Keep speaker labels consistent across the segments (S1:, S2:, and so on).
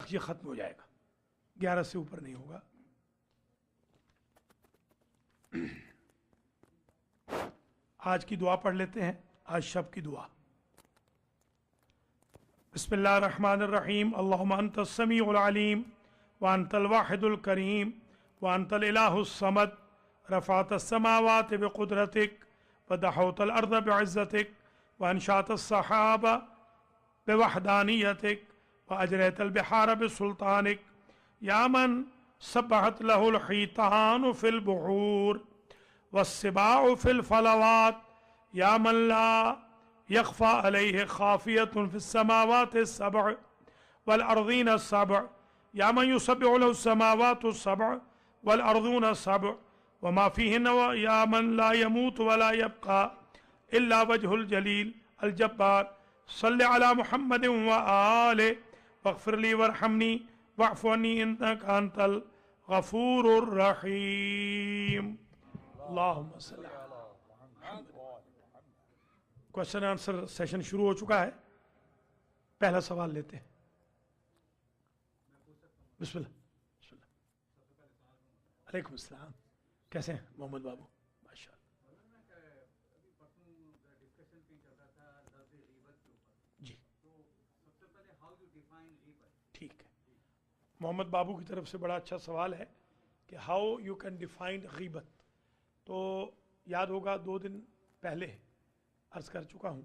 S1: تک یہ ختم ہو جائے گا، 11 سے اوپر نہیں ہوگا۔ آج کی دعا پڑھ لیتے ہیں، آج شب کی دعا۔ بسم اللہ الرحمن الرحیم، اللہم انت السمیع العلیم وانت الواحد الکریم وانت الالہ الصمد، رفعت السماوات بقدرتک ودحوت الارض بعزتک وانشات السحاب بوحدانیتک واجریت البحار بسلطانک، یا من سبحت له الحیتان فی البحور والسباع فی الفلوات، یا من لا يخفى عليه خافية في السماوات السبع والأرضين السبع، يا من يسبح له السماوات السبع والأرضون السبع وما فيهن، يا من لا يموت ولا يبقى إلا وجه الجليل الجبار، صل على محمد وآله واغفر لي وارحمني واعف عني إنك أنت الغفور الرحيم۔ اللهم صل على کوشچن آنسر سیشن شروع ہو چکا ہے، پہلا سوال لیتے ہیں۔ بسم اللہ۔ بسم اللہ۔ علیکم السلام، کیسے ہیں محمد بابو؟ ماشاء اللہ۔ جی ٹھیک ہے، محمد بابو کی طرف سے بڑا اچھا سوال ہے کہ ہاؤ یو کین ڈیفائن غیبت۔ تو یاد ہوگا 2 دن پہلے عرض کر چکا ہوں،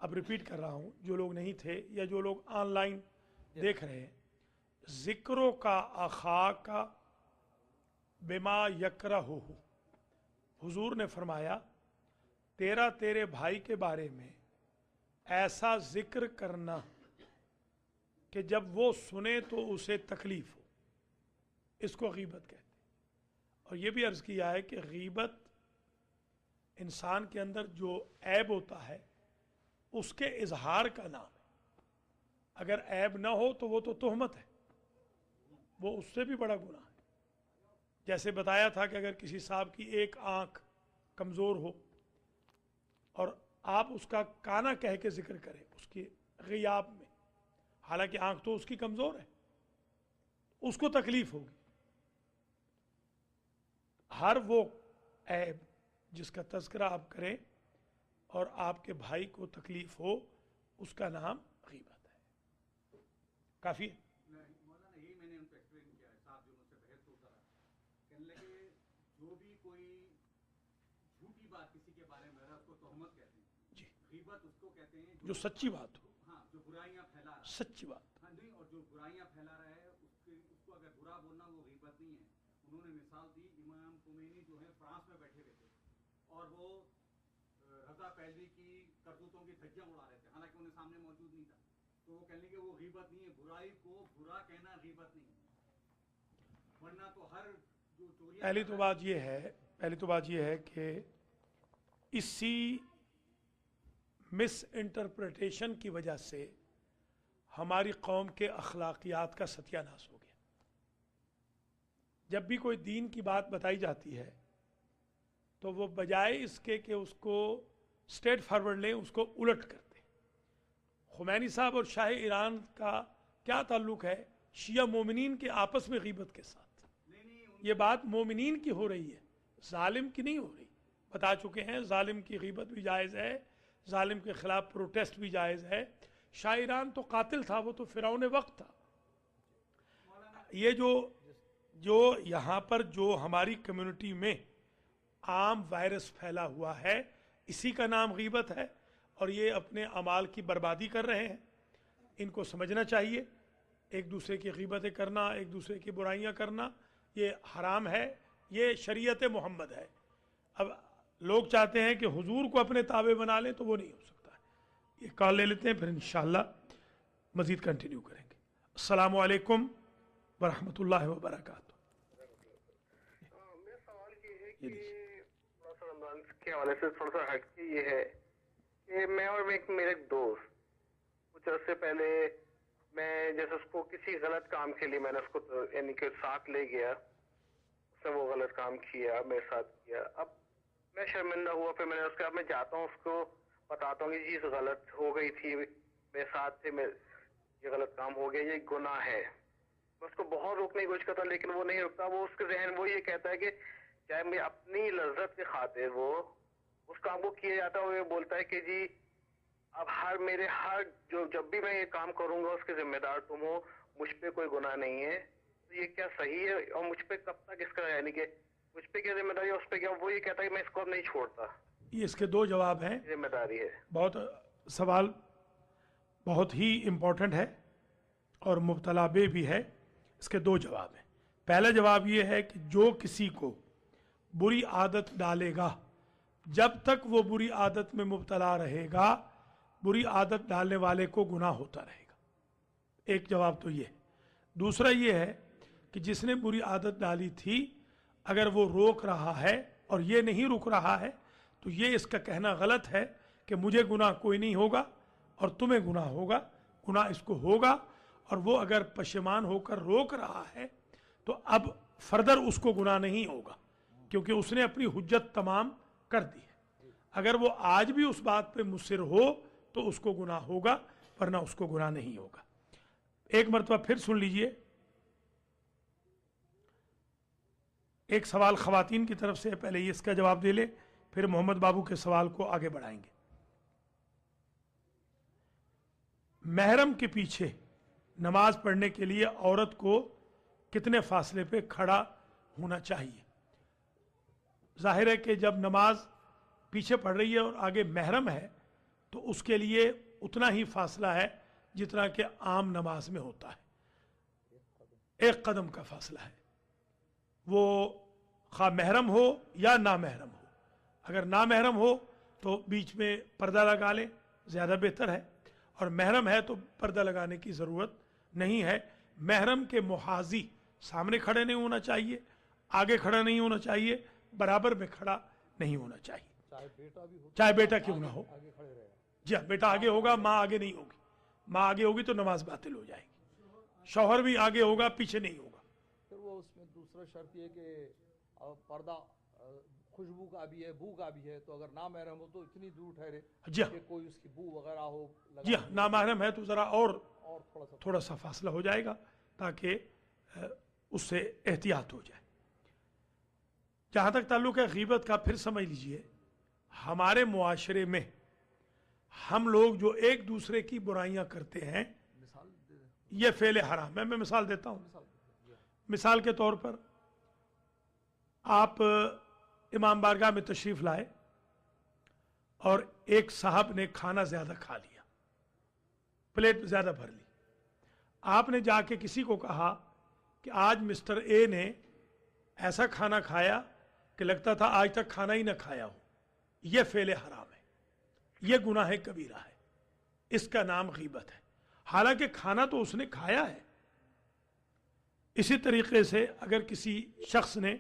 S1: اب ریپیٹ کر رہا ہوں، جو لوگ نہیں تھے یا جو لوگ آن لائن دیکھ رہے ہیں، ذکروں کا اخاک بما یکرہ، حضور نے فرمایا تیرے بھائی کے بارے میں ایسا ذکر کرنا کہ جب وہ سنے تو اسے تکلیف ہو، اس کو غیبت کہتے ہیں۔ اور یہ بھی عرض کیا ہے کہ غیبت انسان کے اندر جو عیب ہوتا ہے اس کے اظہار کا نام ہے، اگر عیب نہ ہو تو وہ تو تہمت ہے، وہ اس سے بھی بڑا گناہ ہے۔ جیسے بتایا تھا کہ اگر کسی صاحب کی ایک آنکھ کمزور ہو اور آپ اس کا کانا کہہ کے ذکر کریں اس کی غیاب میں، حالانکہ آنکھ تو اس کی کمزور ہے، اس کو تکلیف ہوگی۔ ہر وہ عیب جس کا تذکرہ آپ کریں اور آپ کے بھائی کو تکلیف ہو، اس کا نام غیبت ہے۔ کافی ہے؟
S2: مولانا یہی میں نے ان کو ایکسپلین کیا ہے، صاحب جو مجھ سے بحث ہوتا رہا، کہنے لگے جو بھی کوئی جھوٹی بات کسی کے بارے میں اس کو تہمت کہتے ہیں،
S1: جی،
S2: غیبت اس کو کہتے ہیں
S1: جو سچی بات ہو،
S2: ہاں جو برائیاں پھیلا رہا ہے،
S1: سچی بات۔
S2: ہاں نہیں، اور جو برائیاں پھیلا رہا ہے اس کو اگر برا بولنا وہ غیبت نہیں ہے۔ انہوں نے مثال دی، امام خمینی جو ہے فرانس میں بیٹھے ہوئے تھے اور وہ رضا پہلوی کی کرتوتوں کی دھجیاں اڑا رہے تھے، حالانکہ انہیں سامنے موجود نہیں تھا، تو وہ کہنے کہ وہ غیبت نہیں ہے، برائی کو برا کہنا غیبت نہیں ہے، ورنہ تو ہر جو چوریاں
S1: پہلی تو بات یہ ہے کہ اسی مس انٹرپریٹیشن کی وجہ سے ہماری قوم کے اخلاقیات کا ستیہ ناش ہو گیا۔ جب بھی کوئی دین کی بات بتائی جاتی ہے تو وہ بجائے اس کے کہ اس کو اسٹریٹ فارورڈ لیں، اس کو الٹ کرتے ہیں۔ خمینی صاحب اور شاہ ایران کا کیا تعلق ہے شیعہ مومنین کے آپس میں غیبت کے ساتھ؟ یہ بات مومنین کی ہو رہی ہے، ظالم کی نہیں ہو رہی۔ بتا چکے ہیں ظالم کی غیبت بھی جائز ہے، ظالم کے خلاف پروٹیسٹ بھی جائز ہے۔ شاہ ایران تو قاتل تھا، وہ تو فرعون وقت تھا۔ یہ جو یہاں پر جو ہماری کمیونٹی میں عام وائرس پھیلا ہوا ہے، اسی کا نام غیبت ہے، اور یہ اپنے اعمال کی بربادی کر رہے ہیں۔ ان کو سمجھنا چاہیے، ایک دوسرے کی غیبتیں کرنا، ایک دوسرے کی برائیاں کرنا یہ حرام ہے، یہ شریعت محمد ہے۔ اب لوگ چاہتے ہیں کہ حضور کو اپنے تابع بنا لیں، تو وہ نہیں ہو سکتا ہے۔ یہ کال لے لیتے ہیں، پھر انشاءاللہ مزید کنٹینیو کریں گے۔ السلام علیکم ورحمۃ اللہ وبرکاتہ۔
S3: میرا سوال یہ ہے کہ تھوڑا سا رمضان کے حوالے سے تھوڑا سا ہٹ کے یہ ہے کہ میں اور میرے ایک دوست کچھ عرصے پہلے، میں جیسے اس کو کسی غلط کام کے لیے میں نے اس کو یعنی کہ ساتھ لے گیا، اس نے وہ غلط کام کیا میرے ساتھ کیا، اب میں شرمندہ ہوا، پھر میں نے اس کے اب میں جاتا ہوں اس کو بتاتا ہوں کہ چیز غلط ہو گئی تھی، میرے ساتھ تھے، یہ غلط کام ہو گیا، یہ گناہ ہے، मैं उसको बहुत रोकने की कोशिश करता हूँ लेकिन वो नहीं रुकता. वो उसके जहन वो ये कहता है कि चाहे मैं अपनी लज्जत के खातिर वो उस काम को किया जाता है. वो ये बोलता है कि जी अब हर जब भी मैं ये काम करूंगा उसके जिम्मेदार तुम हो, मुझ पे कोई गुनाह नहीं है. तो ये क्या सही है और मुझ पे कब तक इसका, यानी कि मुझ पे क्या जिम्मेदारी है उस पे क्या. वो ये कहता है कि मैं इसको अब नहीं छोड़ता.
S1: ये इसके दो जवाब हैं.
S3: जिम्मेदारी है.
S1: बहुत सवाल बहुत ही इम्पोर्टेंट है और मुब्तलाबे भी है. इसके दो जवाब हैं. पहला जवाब ये है कि जो किसी को बुरी आदत डालेगा, जब तक वो बुरी आदत में मुब्तला रहेगा, बुरी आदत डालने वाले को गुनाह होता रहेगा. एक जवाब तो ये है. दूसरा ये है कि जिसने बुरी आदत डाली थी अगर वो रोक रहा है और ये नहीं रुक रहा है तो ये इसका कहना गलत है कि मुझे गुनाह कोई नहीं होगा और तुम्हें गुनाह होगा. गुनाह इसको होगा और वो अगर पशेमान होकर रोक रहा है तो अब फर्दर उसको गुनाह नहीं होगा क्योंकि उसने अपनी हुज्जत तमाम कर दी है. अगर वो आज भी उस बात पे मुसिर हो तो उसको गुनाह होगा, वरना उसको गुनाह नहीं होगा. एक मरतबा फिर सुन लीजिए. एक सवाल खवातीन की तरफ से है, पहले ये इसका जवाब दे ले, फिर मोहम्मद बाबू के सवाल को आगे बढ़ाएंगे. महरम के पीछे नमाज पढ़ने के लिए औरत को कितने फासले पे खड़ा होना चाहिए? जाहिर है कि जब नमाज पीछे पढ़ रही है और आगे महरम है तो उसके लिए उतना ही फासला है जितना कि आम नमाज में होता है. एक कदम का फासला है. वो खा महरम हो या ना महरम हो. अगर ना महरम हो तो बीच में पर्दा लगा ले, ज़्यादा बेहतर है. और महरम है तो पर्दा लगाने की ज़रूरत नहीं है. महरम के मुहाजी सामने खड़े नहीं होना चाहिए, आगे खड़ा नहीं होना चाहिए, बराबर में खड़ा नहीं होना चाहिए. चाहे बेटा क्यों ना हो. जी हाँ, बेटा आगे होगा, माँ आगे नहीं होगी. माँ आगे होगी तो नमाज बातिल हो जाएगी. शौहर भी आगे होगा, पीछे नहीं होगा.
S4: फिर वो उसमें दूसरा शर्त ये कि पर्दा खुशबू का भी है, बू का भी है. तो अगर ना महरम हो तो इतनी दूर ठहरे
S1: जी हाँ,
S4: कि कोई उसकी बू वगैरह हो.
S1: जी हाँ, ना महरम है तो ज़रा और
S4: और
S1: थोड़ा सा फासला हो जाएगा ताकि उससे एहतियात हो जाए. जहाँ तक ताल्लुक है गीबत का, फिर समझ लीजिए हमारे मुआशरे में हम लोग जो एक दूसरे की बुराइयां करते हैं ये फेले हराम है. मैं मिसाल देता हूँ. मिसाल के तौर पर आप इमाम बारगाह में तशरीफ लाए और एक साहब ने खाना ज्यादा खा लिया, प्लेट ज्यादा भर ली. आपने जाके किसी को कहा कि आज मिस्टर ए ने ऐसा खाना खाया कि लगता था आज तक खाना ही ना खाया हो. यह फेले हराम है, यह गुनाह कबीरा है. इसका नाम गीबत है, हालांकि खाना तो उसने खाया है. इसी तरीके से अगर किसी शख्स ने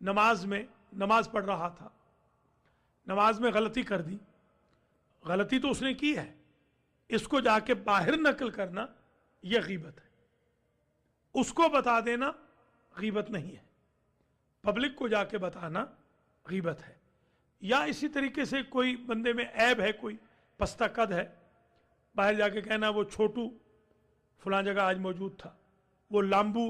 S1: नमाज पढ़ रहा था, नमाज में गलती कर दी, गलती तो उसने की है, इसको जाके बाहर नकल करना यह गीबत है. उसको बता देना गीबत नहीं है, पब्लिक को जाके बताना गीबत है. या इसी तरीके से कोई बंदे में ऐब है, कोई पस्ता कद है, बाहर जाके कहना वो छोटू फलां जगह आज मौजूद था, वो लांबू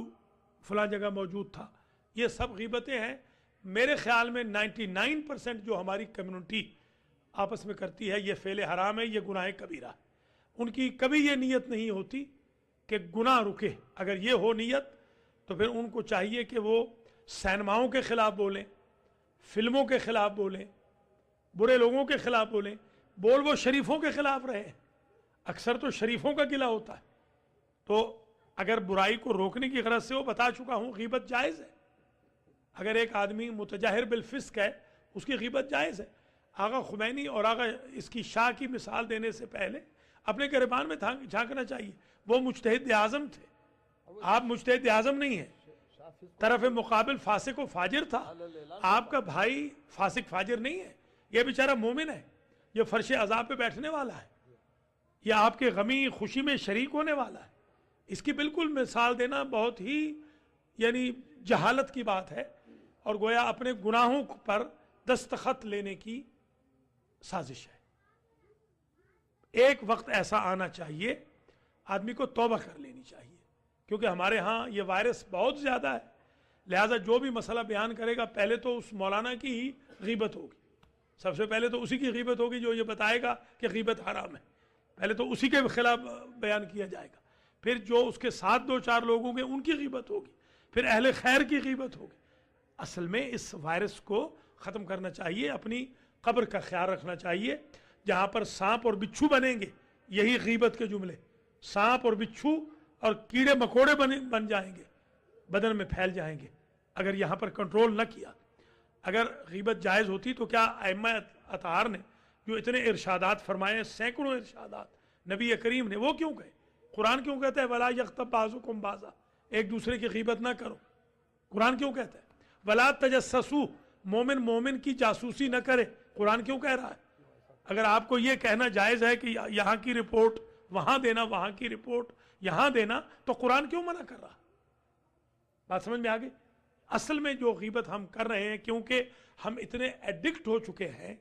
S1: फलां जगह मौजूद था. ये सब गीबतें हैं. मेरे ख्याल में 99% जो हमारी कम्युनिटी आपस में करती है ये फेले हराम है, ये गुनाह कबीरा है. उनकी कभी ये नीयत नहीं होती कि गुनाह रुके. अगर ये हो नीयत तो फिर उनको चाहिए कि वो सिनेमाओं के खिलाफ बोलें, फिल्मों के खिलाफ बोलें, बुरे लोगों के खिलाफ बोलें. बोल वो शरीफों के खिलाफ रहे. अक्सर तो शरीफों का गिला होता है. तो अगर बुराई को रोकने की गरज से वो बता चुका हूं गीबत जायज़ है. अगर एक आदमी मुतजाहिर बिलफिस्क है उसकी गीबत जायज़ है. आगा खुमैनी और आगा इसकी शाह की मिसाल देने से पहले अपने गिरबान में झांकना चाहिए. वो मुजतहिद आज़म थे, आप मुजतहिद आज़म नहीं है. तरफ मुकाबिल फासिक व फाजिर था. आपका भाई फासिक फाजिर नहीं है, ये बेचारा मोमिन है, ये फर्श अजाब पे बैठने वाला है, ये आपके गमी खुशी में शरीक होने वाला है. इसकी बिल्कुल मिसाल देना बहुत ही यानी जहालत की बात है और गोया अपने गुनाहों पर दस्तखत लेने की साजिश है. एक वक्त ऐसा आना चाहिए आदमी को तौबा कर लेनी चाहिए क्योंकि हमारे यहाँ ये वायरस बहुत ज़्यादा है, लिहाजा जो भी मसला बयान करेगा पहले तो उस मौलाना की ही गीबत होगी, सबसे पहले तो उसी की गीबत होगी जो ये बताएगा कि गीबत हराम है, पहले तो उसी के खिलाफ बयान किया जाएगा, फिर जो उसके साथ दो चार लोग होंगे उनकी गीबत होगी, फिर अहले खैर की गीबत होगी। असल में इस वायरस को ख़त्म करना चाहिए, अपनी कब्र का ख्याल रखना चाहिए। जहाँ पर सांप और बिच्छू बनेंगे, यही गीबत के जुमले, सांप और बिच्छू और कीड़े मकोड़े बन जाएंगे, बदन में फैल जाएंगे अगर यहाँ पर कंट्रोल न किया। अगर गीबत जायज़ होती तो क्या अइम्मा अतहार ने जो इतने इरशादात फरमाए, सैकड़ों इरशादात नबी करीम ने, वो क्यों कहे? कुरान क्यों कहता है वला यख्तब बाज़ुकुम बाज़ा, एक दूसरे की गीबत ना करो? कुरान क्यों कहता है वला तजस्ससू, मोमिन मोमिन की जासूसी न करे? कुरान क्यों कह रहा है? अगर आपको ये कहना जायज़ है कि यहाँ की रिपोर्ट वहाँ देना, वहाँ की रिपोर्ट यहाँ देना, तो कुरान क्यों मना कर रहा? बात समझ में आ गई? असल में जो गीबत हम कर रहे हैं, क्योंकि हम इतने एडिक्ट हो चुके हैं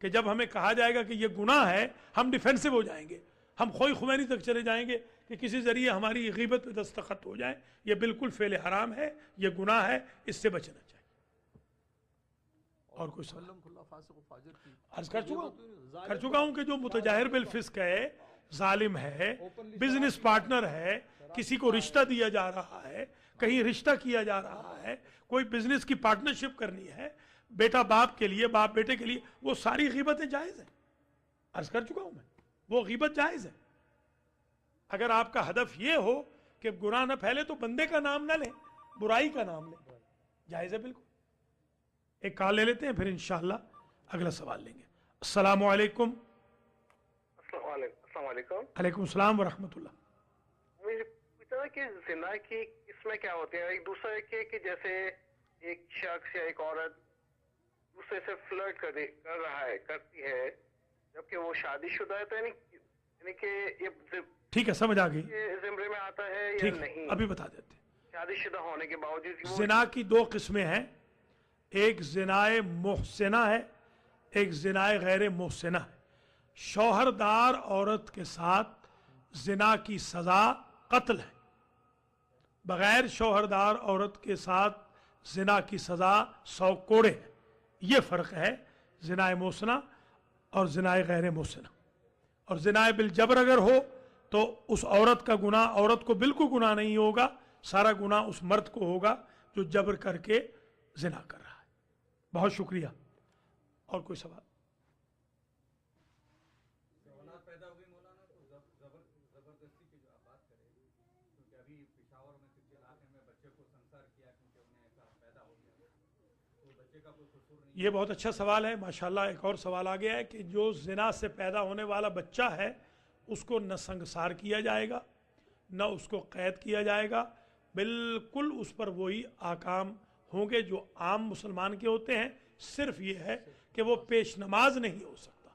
S1: कि जब हमें कहा जाएगा कि ये गुनाह है, हम डिफेंसिव हो जाएंगे, हम खोई खुमैनी तक चले जाएंगे कि किसी जरिए हमारी गीबत पे दस्तखत हो जाए। ये बिल्कुल फेल हराम है, ये गुनाह है, इससे बचना चाहिए। और कुछ अर्ज कर चुका हूं कि जो मुतजाहिर बिल फिस्क है, जालिम है, बिजनेस पार्टनर है, किसी को रिश्ता दिया जा रहा है, कहीं रिश्ता किया जा रहा है, कोई बिजनेस की पार्टनरशिप करनी है, बेटा बाप के लिए, बाप बेटे के लिए, वो सारी गीबतें जायज़ है। अर्ज कर चुका हूं मैं, वो गीबत जायज़ है। अगर आपका हदफ ये हो कि गुनाह न फैले तो बंदे का नाम ना लें, बुराई का नाम लें, जायज़ है बिल्कुल। एक कॉल ले लेते हैं, फिर इंशाअल्लाह अगला सवाल लेंगे। अस्सलामु अलैकुम। अलैकुम सलाम व रहमतुल्लाह।
S3: मुझे पूछना कि जिना की इसमें क्या होते हैं, एक दूसरे के कि जैसे एक शख्स या एक औरत दूसरे से फ्लर्ट कर रहा है, करती है, जबकि वो शादीशुदा है, तो यानी कि ये
S1: ठीक है, समझ आ गई,
S3: जिम्मे में आता है या
S1: ठीक,
S3: नहीं?
S1: अभी बता देते हैं।
S3: शादीशुदा होने के बावजूद
S1: जिना की दो किस्में हैं, एक जिनाए मुहसिना है, एक जिनाए गैर मुहसिना है। शौहरदार औरत के साथ जिना की सजा कत्ल है, बगैर शौहरदार औरत के साथ जिना की सजा 100 कोड़े है। ये फ़र्क है जिनाए मुहसिना और जिनाए गैर मुहसिना। और जिनाए बिल जबर अगर हो तो उस औरत का गुनाह, औरत को बिल्कुल गुनाह नहीं होगा, सारा गुनाह उस मर्द को होगा जो जबर करके जिना कर रहा है। बहुत शुक्रिया। और कोई सवाल?
S2: औलाद पैदा हो गई मौलाना, तो जबरदस्ती की जो आप बात करें, क्योंकि अभी पेशावर में कुछ इलाके में बच्चे को संसार किया क्योंकि उन्हें ऐसा पैदा हो गया, तो बच्चे का कोई कसूर नहीं।
S1: ये बहुत अच्छा सवाल है माशाल्लाह। एक और सवाल आ गया है कि जो जिना से पैदा होने वाला बच्चा है उसको न संगसार किया जाएगा, न उसको कैद किया जाएगा, बिल्कुल उस पर वही आकाम होंगे जो आम मुसलमान के होते हैं। सिर्फ ये है कि वो पेश नमाज नहीं हो सकता,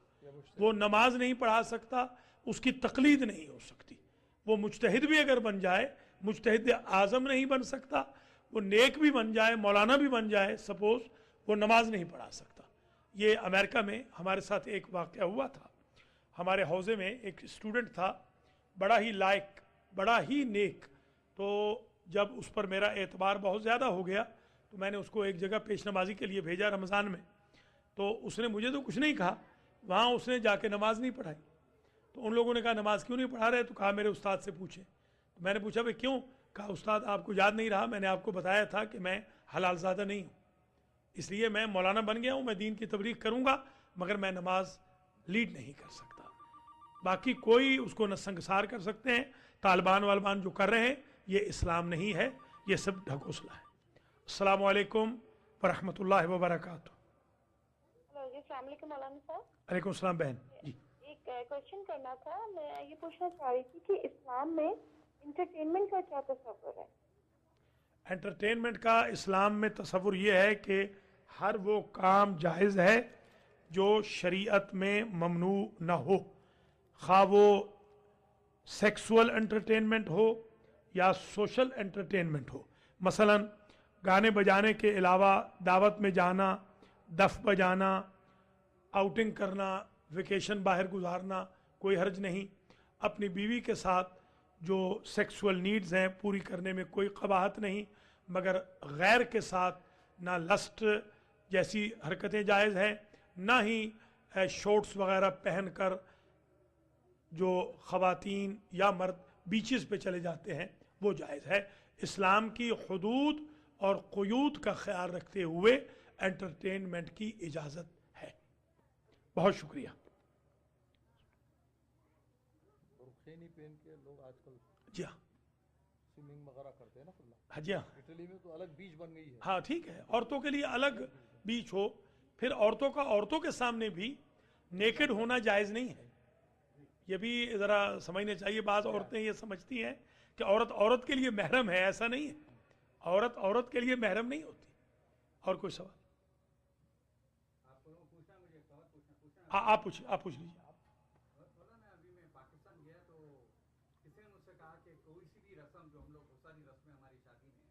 S1: वो नमाज नहीं पढ़ा सकता, उसकी तकलीद नहीं हो सकती। वो मुजतहिद भी अगर बन जाए, मुजतहिद आज़म नहीं बन सकता, वो नेक भी बन जाए, मौलाना भी बन जाए, सपोज, वो नमाज नहीं पढ़ा सकता। ये अमेरिका में हमारे साथ एक वाक़या हुआ था। हमारे हौज़े में एक स्टूडेंट था, बड़ा ही लायक, बड़ा ही नेक। तो जब उस पर मेरा एतबार बहुत ज़्यादा हो गया तो मैंने उसको एक जगह पेश नमाजी के लिए भेजा रमज़ान में। तो उसने मुझे तो कुछ नहीं कहा, वहाँ उसने जाके नमाज नहीं पढ़ाई। तो उन लोगों ने कहा नमाज क्यों नहीं पढ़ा रहे? तो कहा मेरे उस्ताद से पूछे। तो मैंने पूछा भाई क्यों? कहा उस्ताद आपको याद नहीं रहा, मैंने आपको बताया था कि मैं हलाल ज़्यादा नहीं हूँ, इसलिए मैं मौलाना बन गया हूँ, मैं दीन की तबलीग करूँगा मगर मैं नमाज लीड नहीं कर सकता। बाकी कोई उसको न संगसार कर सकते हैं। तालिबान वालिबान जो कर रहे हैं ये इस्लाम नहीं है, ये सब ढकोसला है। अस्सलामु अलैकुम वरहमतुल्लाहि वबरकातुहू।
S5: हेलो जी, अस्सलाम वालेकुम मौलाना साहब।
S1: अलैकुम सलाम बहन जी।
S5: एक क्वेश्चन करना था, मैं ये पूछना चाह रही थी कि इस्लाम में इंटरटेनमेंट का क्या तस्वुर है?
S1: एंटरटेनमेंट का इस्लाम में तस्वुर ये है कि हर वो काम जायज़ है जो शरीयत में ममनू न हो, खा वो सेक्सुअल एंटरटेनमेंट हो या सोशल एंटरटेनमेंट हो। मसलन गाने बजाने के अलावा दावत में जाना, दफ बजाना, आउटिंग करना, वेकेशन बाहर गुजारना, कोई हर्ज नहीं। अपनी बीवी के साथ जो सेक्सुअल नीड्स हैं पूरी करने में कोई कबाहत नहीं, मगर गैर के साथ ना लस्ट जैसी हरकतें जायज़ हैं, ना ही शॉर्ट्स वगैरह पहनकर जो ख़वातीन या मर्द बीचेस पे चले जाते हैं वो जायज़ है। इस्लाम की हुदूद और क़ुयूद का ख्याल रखते हुए एंटरटेनमेंट की इजाज़त है। बहुत शुक्रिया।
S4: बुरखैनी पहन के लोग आजकल
S1: जी हाँ,
S4: स्विमिंग वगैरह करते हैं ना खुला।
S1: हाँ जी हाँ,
S4: इटली में तो अलग बीच बन गई है।
S1: हाँ ठीक है, औरतों के लिए अलग बीच हो, फिर औरतों का औरतों के सामने भी नेकेड होना जायज़ नहीं है। ये भी ज़रा समझना चाहिए। बाज़ औरतें ये समझती हैं कि औरत औरत के लिए महरम है, ऐसा नहीं है। औरत औरत के लिए महरम नहीं होती। और कोई सवाल? हाँ आप पूछ लीजिए।
S2: बोला ना, अभी मैं पाकिस्तान गया तो किसी ने मुझसे कहा कि कोई सी भी रस्म जो हम लोग बहुत सारी रस्में हमारी शादी में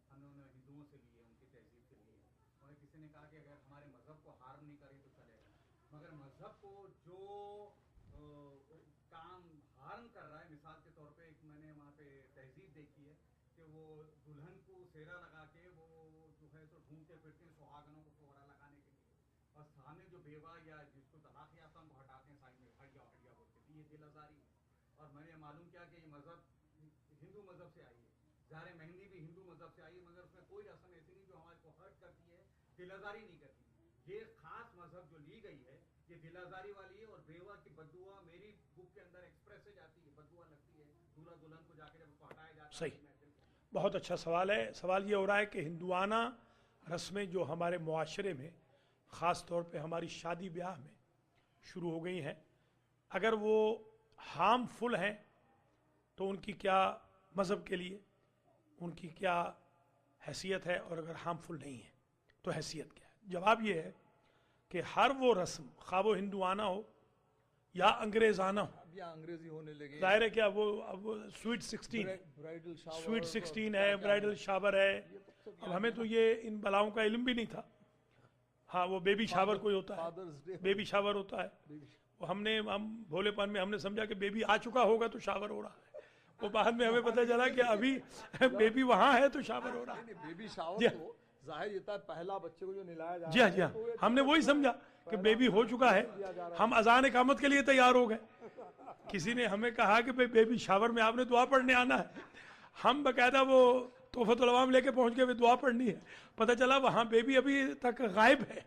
S2: हमने हिंदुओं से ली है, उनकी तहजीब से ली है, और किसी ने कहा कि अगर हमारे मजहब को हार्म नहीं करे तो चलेगा, मगर मजहब को जो काम हार्म कर रहा है, मिसाल के तौर पे एक मैंने वहाँ पे तहजीब देखी है कि वो दुल्हन को सेहरा लगा के वो जो है तो ढूंढते फिरते हैं सुहागनों को सोहरा लगाने के लिए, और सामने जो बेवा या जिसको तलाक याफ्ता को हटाते हैं साइड में हटिया हटिया बोलते हैं, ये दिल आजारी है। और मैंने मालूम किया कि ये मजहब हिंदू मजहब से आई है, ज़ाहिर मेहंदी भी हिंदू मजहब से आई है, मगर उसमें कोई रस्म ऐसी नहीं जो हमारे को हर्ट करती है, दिल आजारी नहीं करती। ये खास मजहब जो ली गई है ये दिल आजारी वाली है। और बेवा की बद्दुआ मेरी बुक के अंदर एक्सप्रेस से जाती है, बद्दुआ लगती है दूल्हा दुल्हन को जाके जब उसको हटाया जाता है।
S1: सही, बहुत अच्छा सवाल है। सवाल ये हो रहा है कि हिंदुआना रस्में जो हमारे मुआशरे में ख़ास तौर पे हमारी शादी ब्याह में शुरू हो गई हैं, अगर वो हार्मफुल हैं तो उनकी क्या मज़हब के लिए उनकी क्या हैसियत है, और अगर हार्मफुल नहीं है तो हैसियत क्या है? जवाब ये है कि हर वो रस्म, खा वो हिंदुआना हो या अंग्रेज़ाना हो,
S4: अब यहाँ अंग्रेजी होने लगे।
S1: ज़ाहिर है क्या वो अब स्वीट 16
S4: ब्राइडल शावर,
S1: स्वीट 16 है, ब्राइडल शावर है। अब हमें तो ये इन बलाओं का इल्म भी नहीं था। हाँ वो बेबी शावर कोई होता है,
S4: फादर्स डे,
S1: बेबी शावर होता है। वो हम भोलेपन में हमने समझा कि बेबी आ चुका होगा तो शावर हो रहा है। वो बाद में हमें पता चला कि अभी बेबी वहाँ है तो शावर हो रहा है।
S4: बेबी
S1: जी
S4: शावर तो जाहिर ये था पहला बच्चे को जो नहलाया जा
S1: जी हाँ, जी
S4: रहा है,
S1: हाँ, हमने वही समझा कि बेबी हो चुका है। हम अजान इकामत के लिए तैयार हो गए। किसी ने हमें कहा कि भाई बेबी शावर में आपने दुआ पढ़ने आना है। हम बकायदा वो तोहफतुल अवाम लेके पहुंच गए, दुआ पढ़नी है। पता चला वहाँ बेबी अभी तक गायब है।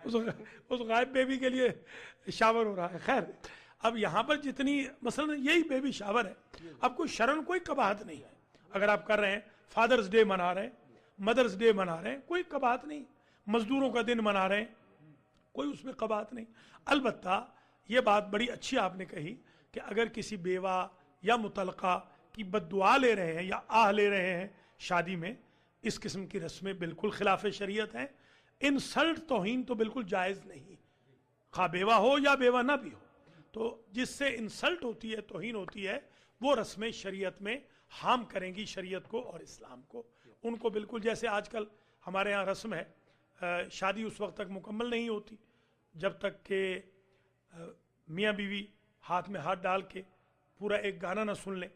S1: उस गायब बेबी के लिए शावर हो रहा है। खैर, अब यहाँ पर जितनी मसलन यही बेबी शावर है, अब कोई शरन कोई कबाहत नहीं है। अगर आप कर रहे हैं, फादर्स डे मना रहे हैं, मदर्स डे मना रहे हैं, कोई कबाहत नहीं। मजदूरों का दिन मना रहे हैं, कोई उसमें कबाहत नहीं। अलबत्ता ये बात बड़ी अच्छी आपने कही कि अगर किसी बेवा या मुतलका की बद्दुआ ले रहे हैं या आह ले रहे हैं शादी में, इस किस्म की रस्में बिल्कुल खिलाफ शरीयत हैं। इंसल्ट तौहीन तो बिल्कुल जायज़ नहीं, खा बेवा हो या बेवा ना भी हो। तो जिससे इंसल्ट होती है, तौहीन होती है, वो रस्में शरीयत में हार्म करेंगी शरीयत को और इस्लाम को। उनको बिल्कुल, जैसे आजकल हमारे यहाँ रस्म है, शादी उस वक्त तक मुकम्मल नहीं होती जब तक के मियाँ बीवी हाथ में हाथ डाल के पूरा एक गाना ना सुन लें।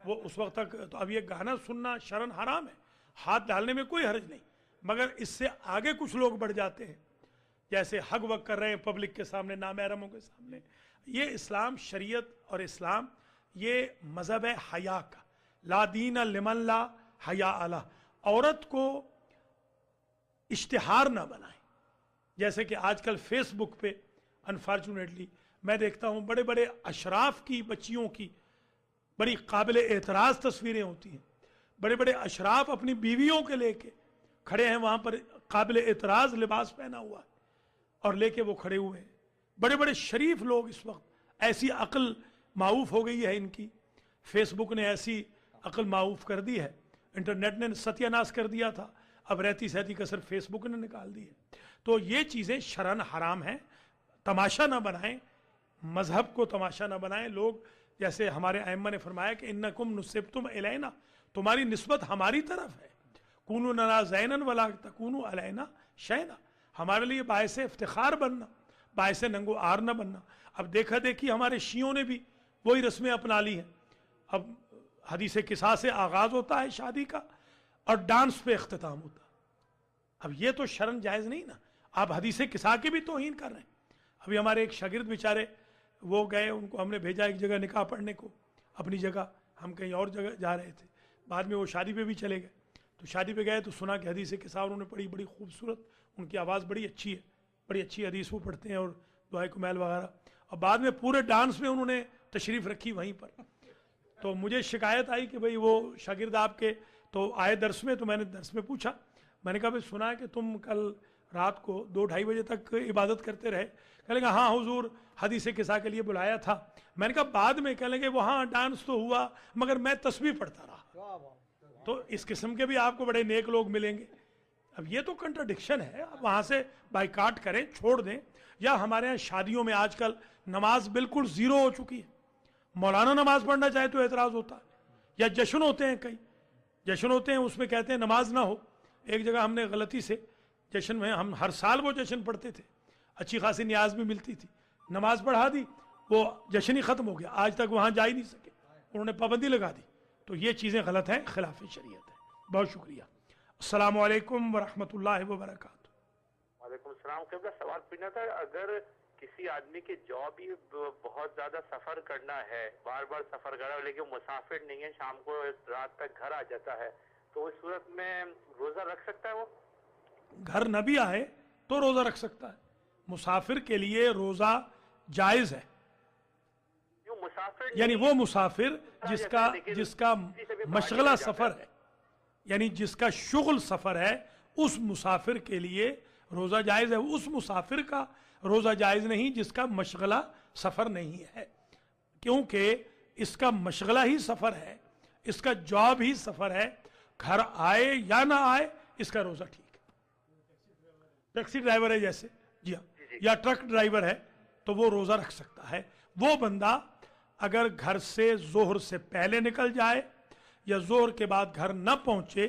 S1: वो उस वक्त तक, तो अब ये गाना सुनना शरन हराम है, हाथ डालने में कोई हर्ज नहीं। मगर इससे आगे कुछ लोग बढ़ जाते हैं, जैसे हग वग कर रहे हैं पब्लिक के सामने, नामहरमों के सामने। ये इस्लाम शरीयत और इस्लाम ये मज़हब है हया का। ला दीन लिमन ला हया अला। औरत को इश्तिहार ना बनाए। जैसे कि आजकल फेसबुक पे अनफॉर्चुनेटली मैं देखता हूँ बड़े बड़े अशराफ की बच्चियों की बड़ी काबिल एतराज़ तस्वीरें होती हैं। बड़े बड़े अशराफ अपनी बीवियों के लेके खड़े हैं, वहाँ पर काबिल एतराज़ लिबास पहना हुआ है और लेके वो खड़े हुए हैं। बड़े बड़े शरीफ लोग इस वक्त, ऐसी अक्ल माऊफ हो गई है इनकी, फेसबुक ने ऐसी अक्ल माऊफ कर दी है, इंटरनेट ने सत्यानाश कर दिया था, अब रहती सहती कसर फेसबुक ने निकाल दी है। तो ये चीज़ें शरन हराम हैं। तमाशा ना बनाएं, मजहब को तमाशा ना बनाएं। लोग, जैसे हमारे अइम्मा ने फरमाया कि इन्नकुम नुसिब्तुम इलैना, तुम्हारी निस्बत हमारी तरफ है। कूनू लना ज़ैनन वला तकूनू अलैना शैना, हमारे लिए बायस इफ्तिखार बनना, बायस नंगो आर न बनना। अब देखा देखी हमारे शियों ने भी वही रस्में अपना ली हैं। अब हदीस किसा से आगाज होता है शादी का और डांस पे इख्तिताम होता है। अब ये तो शरन जायज़ नहीं ना, आप हदीस किसा की भी तौहीन कर रहे हैं। अभी हमारे एक शागिर्द बेचारे वो गए, उनको हमने भेजा एक जगह निकाह पढ़ने को, अपनी जगह, हम कहीं और जगह जा रहे थे, बाद में वो शादी पे भी चले गए। तो शादी पे गए तो सुना कि हदीस किसा उन्होंने पढ़ी, बड़ी खूबसूरत, उनकी आवाज़ बड़ी अच्छी है, बड़ी अच्छी हदीस वो पढ़ते हैं और दुआए कुमैल वगैरह, और बाद में पूरे डांस में उन्होंने तशरीफ़ रखी वहीं पर। तो मुझे शिकायत आई कि भाई वो शागिर्द आपके तो आए दर्स में, तो मैंने दर्स में पूछा, मैंने कहा भाई सुना है कि तुम कल रात को 2-2:30 बजे तक इबादत करते रहे। कह लेंगे हाँ हुजूर हदीस किसा के लिए बुलाया था। मैंने कहा बाद में कह लेंगे वो हाँ डांस तो हुआ मगर मैं तस्बीह पढ़ता रहा। तो इस किस्म के भी आपको बड़े नेक लोग मिलेंगे। अब ये तो कंट्राडिक्शन है, आप वहाँ से बाइकाट करें, छोड़ दें। या हमारे यहाँ शादियों में आजकल नमाज बिल्कुल ज़ीरो हो चुकी है, मौलाना नमाज पढ़ना चाहे तो एतराज़ होता है। या जश्न होते हैं, कई जश्न होते हैं उसमें कहते हैं नमाज ना हो। एक जगह हमने गलती से जश्न में, हम हर साल वो जश्न पढ़ते थे, अच्छी खासी न्याज भी मिलती थी, नमाज पढ़ा दी, वो जश्न ही ख़त्म हो गया, आज तक वहाँ जा ही नहीं सके, उन्होंने पाबंदी लगा दी। तो ये चीज़ें गलत हैं, खिलाफ शरीयत है। बहुत शुक्रिया। अस्सलामु अलैकुम वरहमतुल्लाहि वबरकातुहू।
S3: वालेकुम सलाम। क़िबला सवाल पूछना था, अगर किसी आदमी की जॉब ही बहुत ज्यादा सफर करना है, बार बार सफर कर रहा है, लेकिन मुसाफिर नहीं है, शाम को रात तक घर आ जाता है, तो उस सूरत में रोजा रख सकता है? वो
S1: घर न भी आए तो रोजा रख सकता है। मुसाफिर के लिए रोजा जायज है।
S3: क्यों मुसाफिर
S1: यानी वो मुसाफिर जिसका मशगला सफर है, यानी जिसका शुगल सफर है, उस मुसाफिर के लिए रोजा जायज है। उस मुसाफिर का रोजा जायज नहीं जिसका मशगला सफर नहीं है, क्योंकि इसका मशगला ही सफर है, इसका जॉब ही सफर है। घर आए या ना आए इसका रोजा ठीक है। टैक्सी ड्राइवर है जैसे, जी हाँ, या ट्रक ड्राइवर है तो वो रोजा रख सकता है। वो बंदा अगर घर से जोहर से पहले निकल जाए या जोहर के बाद घर न पहुंचे,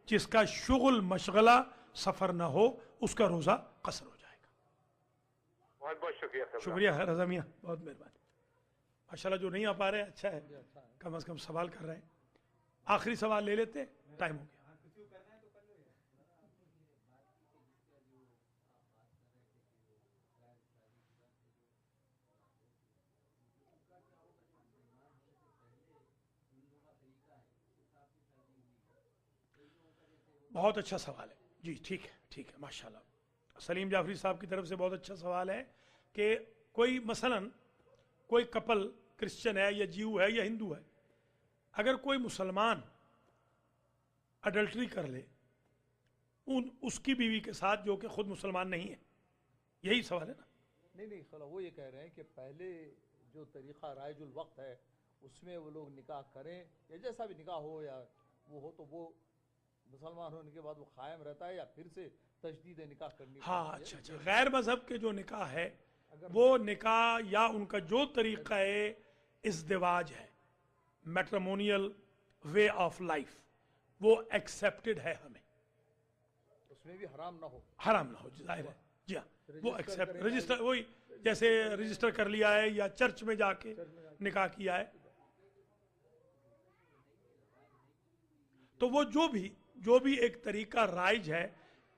S1: जिसका शुगल मशगला सफर न हो, उसका रोजा कसर हो जाएगा।
S3: बहुत बहुत शुक्रिया।
S1: शुक्रिया रज़ा मियां, बहुत मेहरबानी। माशाल्लाह जो नहीं आ पा रहे हैं, अच्छा है, कम से कम सवाल कर रहे हैं। आखिरी सवाल ले लेते हैं, टाइम हो गया। बहुत अच्छा सवाल है जी, ठीक है, ठीक है, माशाल्लाह। सलीम जाफरी साहब की तरफ से बहुत अच्छा सवाल है कि कोई मसलन कोई कपल क्रिश्चियन है या जीव है या हिंदू है, अगर कोई मुसलमान अडल्ट्री कर ले उसकी बीवी के साथ जो कि खुद मुसलमान नहीं है, यही सवाल है ना?
S4: नहीं खला, वो ये कह रहे हैं कि पहले जो तरीक़ा राइजुल वक्त है उसमें वो लोग निकाह करें, या जैसा भी निकाह हो या वो हो, तो वो मुसलमान होने के बाद वो कायम रहता है या फिर से तजदीद निकाह करनी?
S1: हाँ, अच्छा अच्छा। गैर मजहब के जो निकाह है वो निकाह या उनका जो तरीक़ा इज़्दिवाज है, मैट्रिमोनियल वे ऑफ लाइफ, वो एक्सेप्टेड है हमें,
S4: उसमें भी हराम ना हो।
S1: हराम ना हो, जाहिर है, जी हाँ, वो एक्सेप्ट रजिस्टर, वही जैसे रजिस्टर कर लिया है या चर्च में जाके निकाह किया है, तो वो जो भी एक तरीका राइज है,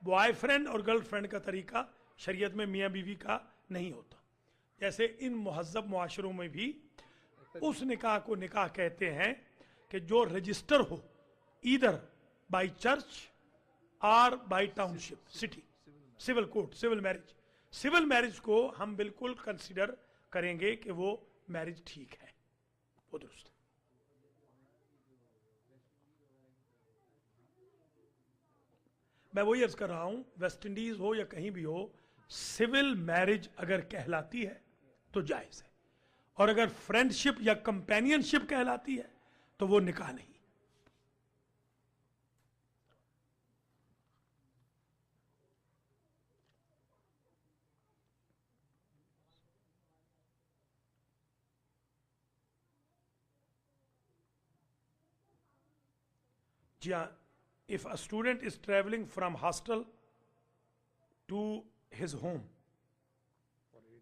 S1: बॉयफ्रेंड और गर्लफ्रेंड का तरीका शरीयत में मियाँ बीवी का नहीं होता। जैसे इन मुहज़्ज़ब मुआशरों में भी उस निकाह को निकाह कहते हैं कि जो रजिस्टर हो ईदर बाय चर्च और by township, city, civil court, civil marriage. Civil marriage को हम बिल्कुल कंसिडर करेंगे कि वो मैरिज ठीक है, वो दुरुस्त है। मैं वही अर्ज कर रहा हूं, वेस्ट इंडीज हो या कहीं भी हो, सिविल मैरिज अगर कहलाती है तो जायज है, और अगर फ्रेंडशिप या कंपेनियनशिप कहलाती है तो वो निकाह नहीं। जी हाँ, if a student is traveling from hostel to his home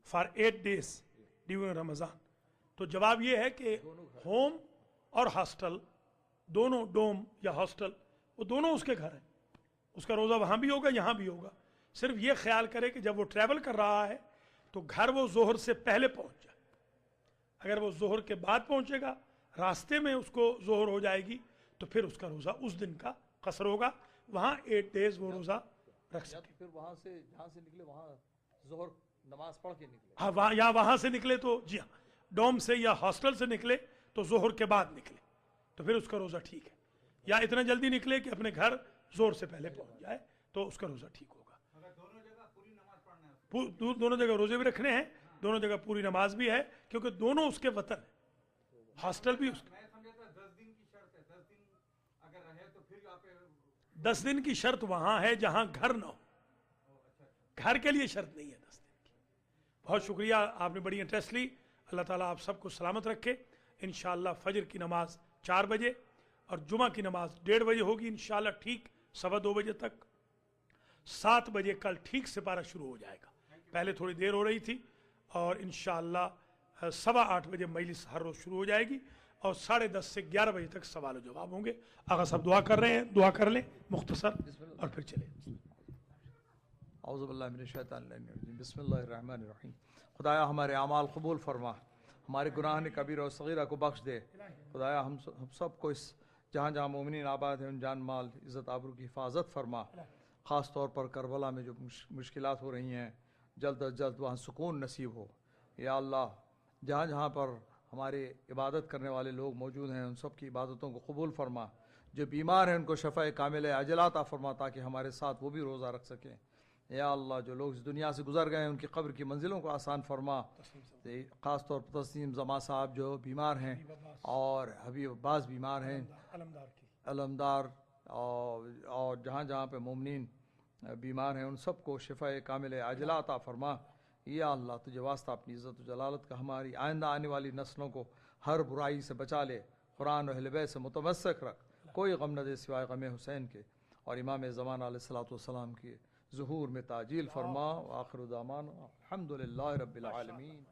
S1: for 8 days during Ramadan, तो जवाब ये है कि होम اور ہاسٹل دونوں, ڈوم یا ہاسٹل, وہ دونوں اس کے گھر ہیں, اس کا روزہ وہاں بھی ہوگا یہاں بھی ہوگا. صرف یہ خیال کرے کہ جب وہ ٹریول کر رہا ہے تو گھر وہ ظہر سے پہلے پہنچ جائے. اگر وہ ظہر کے بعد پہنچے گا, راستے میں اس کو ظہر ہو جائے گی, تو پھر اس کا روزہ اس دن کا قصر ہوگا, وہاں 8 days وہ روزہ رکھ
S4: یا
S1: سکے.
S4: تو پھر وہاں سے جہاں سے نکلے وہاں ظہر نماز پڑھ کے نکلے.
S1: ہاں, یا وہاں سے نکلے تو جی ہاں, ڈوم سے یا ہاسٹل سے نکلے تو ظہر کے بعد نکلے تو پھر اس کا روزہ ٹھیک ہے. یا اتنا جلدی نکلے کہ اپنے گھر ظہر سے پہلے پہنچ جائے تو اس کا روزہ ٹھیک ہوگا.
S2: اگر دونوں جگہ پوری نماز پڑھنا ہے
S1: دونوں جگہ روزے بھی رکھنے ہیں, دونوں جگہ پوری نماز بھی ہے, کیونکہ دونوں اس کے وطن ہیں, ہاسٹل بھی اس کا.
S2: میں سمجھا تھا 10 دن کی شرط ہے, 10 دن اگر رہے تو پھر آپ
S1: 10 دن کی شرط وہاں ہے جہاں گھر نہ ہو, گھر کے لیے شرط نہیں ہے 10 دن کی. بہت شکریہ, آپ نے بڑی انٹرسٹ لی. اللہ تعالیٰ آپ سب کو سلامت رکھے. انشاءاللہ فجر کی نماز 4 بجے اور جمعہ کی نماز 1:30 بجے ہوگی انشاءاللہ, ٹھیک 2:15 بجے تک. 7 بجے کل ٹھیک سپارہ شروع ہو جائے گا, پہلے تھوڑی دیر ہو رہی تھی, اور انشاءاللہ 8:15 بجے مجلس ہر روز شروع ہو جائے گی, اور 10:30 سے 11 بجے تک سوال و جواب ہوں گے. آقا صاحب دعا کر رہے ہیں, دعا کر لیں مختصر اور پھر چلیں.
S4: اعوذ باللہ من الشیطان الرجیم, بسم اللہ الرحمن الرحیم. خدایا ہمارے اعمال قبول فرما, ہمارے گناہ کبیرہ و صغیرہ کو بخش دے. خدایا ہم سب کو اس جہاں جہاں مومنین آباد ہیں ان جان مال عزت آبرو کی حفاظت فرما. خاص طور پر کربلا میں جو مشکلات ہو رہی ہیں, جلد از جلد وہاں سکون نصیب ہو. یا اللہ, جہاں جہاں پر ہمارے عبادت کرنے والے لوگ موجود ہیں ان سب کی عبادتوں کو قبول فرما. جو بیمار ہیں ان کو شفاء کامل عاجلہ عطا فرما, تاکہ ہمارے ساتھ وہ بھی روزہ رکھ سکیں. یا اللہ, جو لوگ اس دنیا سے گزر گئے ہیں ان کی قبر کی منزلوں کو آسان فرما. خاص طور پر تسلیم زما صاحب جو بیمار ہیں, اور حبیب عباس بیمار ہیں, علمدار, اور جہاں جہاں پہ مومنین بیمار ہیں ان سب کو شفاء کامل عاجلہ عطا فرما. یا اللہ, تجھے واسطہ اپنی عزت و جلالت کا ہماری آئندہ آنے والی نسلوں کو ہر برائی سے بچا لے. قرآن و اہل بیت سے متمسک رکھ, کوئی غم نہ دے سوائے غم حسین کے, اور امام زمان علیہ الصلوۃ والسلام کے ظہور میں تعجیل فرما. وآخر دعوانا الحمد للہ رب العالمین.